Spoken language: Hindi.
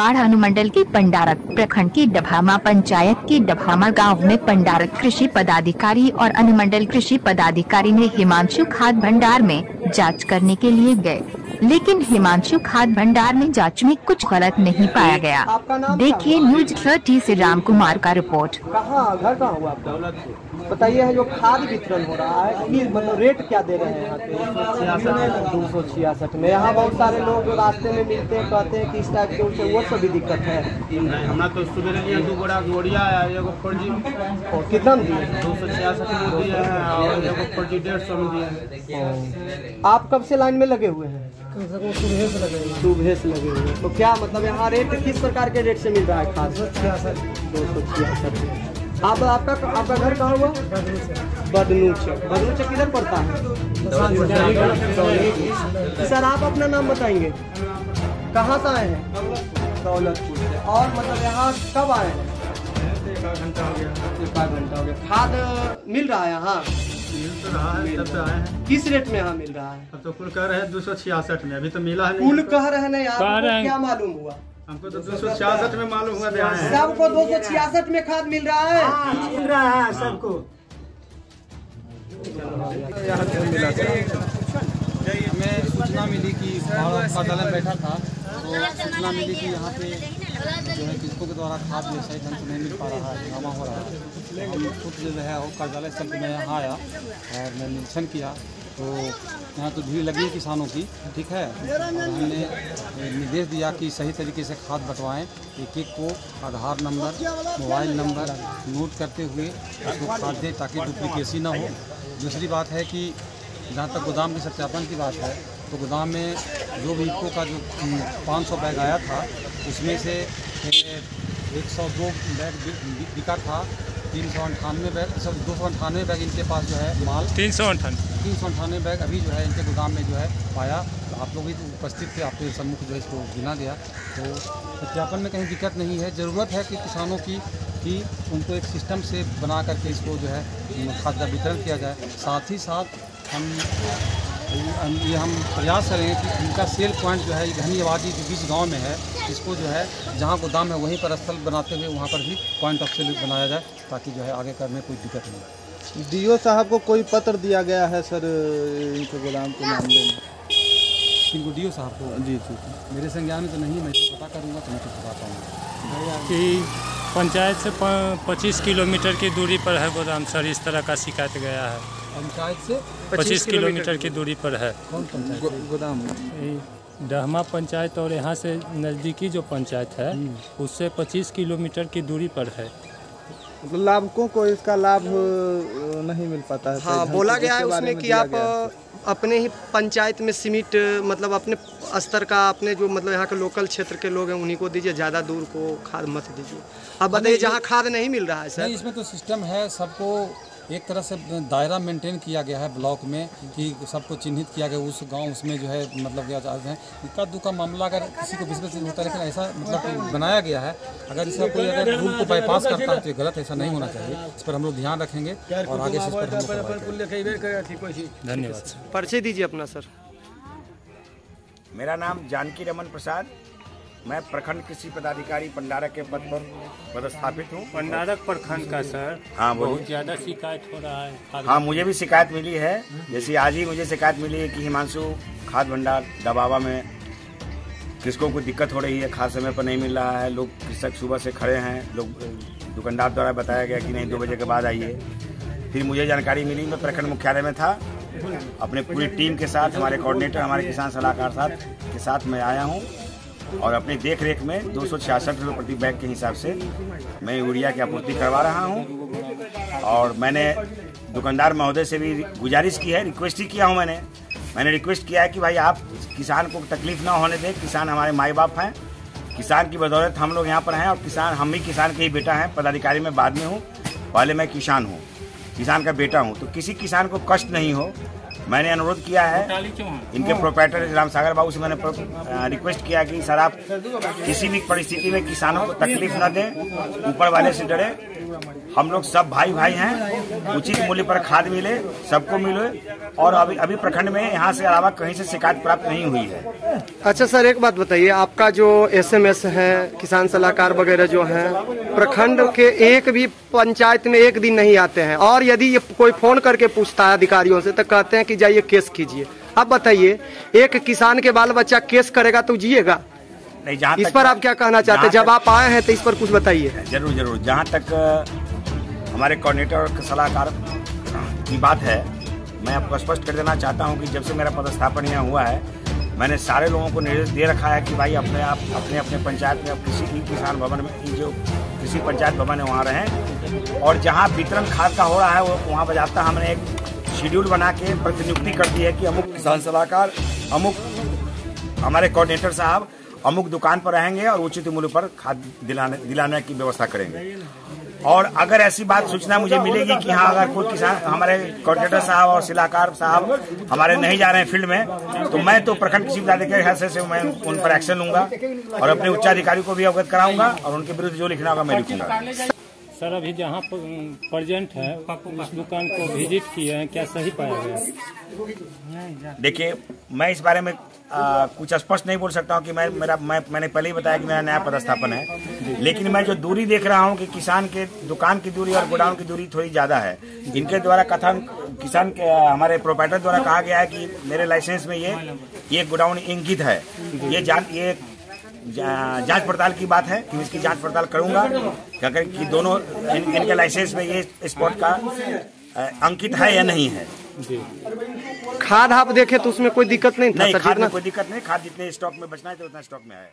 बाढ़ अनुमंडल के पंडारक प्रखंड की डभामा पंचायत के डभामा गांव में पंडारक कृषि पदाधिकारी और अनुमंडल कृषि पदाधिकारी ने हिमांशु खाद भंडार में जांच करने के लिए गए, लेकिन हिमांशु खाद भंडार में जांच में कुछ गलत नहीं पाया गया। देखिए न्यूज 30 से राम कुमार का रिपोर्ट। कहाँ घर कहाँ हुआ आपका? बताइए, है जो खाद वितरण हो रहा है मतलब रेट क्या दे रहे हैं यहाँ पे? 266 में। यहाँ बहुत सारे लोग रास्ते में मिलते हैं, कहते हैं कि इस टाइप के वो सब भी दिक्कत है। हमारा तो सुबह 2 बोरा गोड़िया एगो फर्जी और कितना दिए? 266 में दिए हैं और एगो फर्जी 150 में दिए हैं। आप कब से लाइन में लगे हुए हैं? सुबह से लगे हुए हैं। तो क्या मतलब यहाँ रेट किस प्रकार के रेट से मिल रहा है खाद? 266। आपका घर कहाँ हुआ? बदनूच किधर पड़ता है? सर आप अपना नाम बताएंगे, कहाँ से आए हैं? दौलतपुर से। और मतलब यहाँ कब आए हैं? 1 घंटा हो गया। 1 घंटा हो गया। खाद मिल रहा है यहाँ? मिल तो रहा है, तब से आए हैं। किस रेट में यहाँ मिल रहा है? अब तो कुल कह रहे हैं 266 में, अभी तो मिला है। कुल कह रहे हैं नहीं, आपको क्या मालूम हुआ? हमको तो 266 में मालूम हुआ। सबको 266 में खाद मिल रहा है? मिल रहा है सबको। हमें सूचना मिली कि कार्यालय बैठा था, तो सूचना मिली कि यहाँ पे जो है किसको के द्वारा खाद जो सही ढंग से नहीं मिल पा रहा है, जमा हो रहा है। हम खुद जो है वो कार्यालय स्थल पर मैं यहाँ आया और मैं निरीक्षण किया, तो यहाँ तो भीड़ लगी है किसानों की, ठीक है। और हमने निर्देश दिया कि सही तरीके से खाद बंटवाएं, एक को आधार नंबर, मोबाइल नंबर नोट करते हुए उसको खाद दें ताकि डुप्लीकेसी ना हो। दूसरी बात है कि जहाँ तक गोदाम के सत्यापन की बात है, तो गोदाम में जो भी इको का जो 500 बैग आया था, उसमें से 102 बैग बिका था। 398 बैग, सब 298 बैग इनके पास जो है माल 398 बैग अभी जो है इनके गोदाम में जो है पाया। तो आप लोग भी उपस्थित थे, आपके सम्मुख जो है इसको गिना गया। तो सत्यापन में कहीं दिक्कत नहीं है। ज़रूरत है कि किसानों की कि उनको एक सिस्टम से बना करके इसको जो है खाद का वितरण किया जाए। साथ ही साथ हम प्रयास करेंगे कि इनका सेल पॉइंट जो है घनी आबादी के बीच गांव में है, इसको जो है जहां गोदाम है वहीं पर स्थल बनाते हुए वहां पर भी पॉइंट ऑफ सेल बनाया जाए, ताकि जो है आगे करने कोई दिक्कत नहीं। डीओ साहब को कोई पत्र दिया गया है सर इनके गोदाम के मामले में? इनको डीओ साहब को? जी जी, मेरे संज्ञान में तो नहीं, मैं पता करूँगा तो मैं कुछ बताता हूँ कि पंचायत से 25 किलोमीटर की दूरी पर है गोदाम सर, इस तरह का शिकायत गया है। पंचायत से 25 किलोमीटर की दूरी पर है। कौन पंचायत? गोदाम डहमा पंचायत, और यहाँ से नज़दीकी जो पंचायत है उससे 25 किलोमीटर की दूरी पर है। लाभुकों को इसका लाभ नहीं मिल पाता है। हाँ, बोला गया है उसमें कि आप अपने ही पंचायत में सीमित, मतलब अपने स्तर का, अपने जो मतलब यहाँ के लोकल क्षेत्र के लोग हैं उन्हीं को दीजिए, ज़्यादा दूर को खाद मत दीजिए। अब बताइए जहाँ खाद नहीं मिल रहा है सर। इसमें तो सिस्टम है, सबको एक तरह से दायरा मेंटेन किया गया है ब्लॉक में कि सबको चिन्हित किया गया उस गांव, उसमें जो है मतलब क्या चाहते हैं इक्का दुक्का मामला अगर किसी को विस्मृत होता है, लेकिन ऐसा मतलब बनाया गया है। अगर इसका कोई अगर रूल को बाईपास करता है तो ये गलत, ऐसा नहीं होना चाहिए। इस पर हम लोग ध्यान रखेंगे और आगे से इस पर धन्यवाद। परिचय दीजिए अपना सर। मेरा नाम जानकी रमन प्रसाद, मैं प्रखंड कृषि पदाधिकारी पंडारक के पद पर पदस्थापित हूँ। पंडारक प्रखंड का सर? हाँ, बहुत ज़्यादा शिकायत हो रहा है। हाँ, मुझे भी शिकायत मिली है। जैसे आज ही मुझे शिकायत मिली है कि हिमांशु खाद भंडार डबावा में किसको कोई दिक्कत हो रही है, खाद समय पर नहीं मिल रहा है। लोग कृषक सुबह से खड़े हैं, लोग दुकानदार द्वारा बताया गया कि नहीं 2 बजे के बाद आइए। फिर मुझे जानकारी मिली, मैं प्रखंड मुख्यालय में था, अपने पूरी टीम के साथ, हमारे कोऑर्डिनेटर, हमारे किसान सलाहकार साथ के साथ मैं आया हूँ और अपनी देख रेख में 266 रुपये प्रति बैग के हिसाब से मैं यूरिया की आपूर्ति करवा रहा हूँ। और मैंने दुकानदार महोदय से भी गुजारिश की है, रिक्वेस्ट ही किया हूँ। मैंने रिक्वेस्ट किया है कि भाई आप किसान को तकलीफ ना होने दें। किसान हमारे माई बाप हैं, किसान की बदौलत हम लोग यहाँ पर हैं और किसान, हम भी किसान के ही बेटा हैं। पदाधिकारी में बाद में हूँ, पहले मैं किसान हूँ, किसान का बेटा हूँ। तो किसी किसान को कष्ट नहीं हो, मैंने अनुरोध किया है इनके प्रोप्राइटर राम सागर बाबू से। मैंने रिक्वेस्ट किया कि सर आप किसी भी परिस्थिति में किसानों को तकलीफ न दें, ऊपर वाले से डरे। हम लोग सब भाई भाई हैं, उचित मूल्य पर खाद मिले, सबको मिले। और अभी प्रखंड में यहाँ से अलावा कहीं से शिकायत प्राप्त नहीं हुई है। अच्छा सर, एक बात बताइए, आपका जो SMS है, किसान सलाहकार वगैरह जो है, प्रखंड के एक भी पंचायत में एक दिन नहीं आते हैं, और यदि ये कोई फोन करके पूछता है अधिकारियों से तो कहते हैं कि जाइए केस कीजिए। अब बताइए, एक किसान के बाल बच्चा केस करेगा तो जिएगा नहीं? जहाँ इस पर आप क्या कहना चाहते हैं? जब आप आए हैं तो इस पर कुछ बताइए। जरूर जरूर। जहाँ तक हमारे कोऑर्डिनेटर और सलाहकार की बात है, मैं आपको स्पष्ट कर देना चाहता हूँ कि जब से मेरा पदस्थापन यहाँ हुआ है, मैंने सारे लोगों को निर्देश दे रखा है कि भाई अपने अपने पंचायत में, अब किसी भी किसान भवन में, जो किसी पंचायत भवन है वहाँ रहें, और जहाँ वितरण खाद का हो रहा है वहाँ बजाता हमने एक शेड्यूल बना के प्रतिनियुक्ति कर दी है कि अमुक किसान सलाहकार, अमुक हमारे कोऑर्डिनेटर साहब अमुक दुकान पर रहेंगे और उचित मूल्य पर खाद दिलाने की व्यवस्था करेंगे। और अगर ऐसी बात सूचना मुझे मिलेगी कि हाँ, अगर कोई किसान, हमारे कोऑर्डिनेटर साहब और सलाहकार साहब हमारे नहीं जा रहे हैं फील्ड में, तो मैं तो प्रखंड कृषि पदाधिकारी के हैसियत से मैं उन पर एक्शन लूंगा और अपने उच्चाधिकारी को भी अवगत कराऊंगा और उनके विरुद्ध जो लिखना होगा मैं लिखूंगा। सर, अभी जहाँ प्रेजेंट है उस दुकान को विजिट किए हैं, क्या सही पाया गया? देखिए, मैं इस बारे में कुछ स्पष्ट नहीं बोल सकता हूँ कि मैंने पहले ही बताया कि मेरा नया पदस्थापन है, लेकिन मैं जो दूरी देख रहा हूँ कि किसान के दुकान की दूरी और गोडाउन की दूरी थोड़ी ज्यादा है। इनके द्वारा कथन, किसान के हमारे प्रोप्राइटर द्वारा कहा गया है कि मेरे लाइसेंस में ये गोडाउन इंगित है। ये जांच पड़ताल की बात है कि इसकी जांच पड़ताल करूंगा कि दोनों इनके लाइसेंस में ये स्पॉट का अंकित है या नहीं है। खाद आप देखे तो उसमें कोई दिक्कत नहीं था? नहीं, खाद में कोई दिक्कत नहीं। खाद जितने स्टॉक में बचना है तो उतना स्टॉक में है।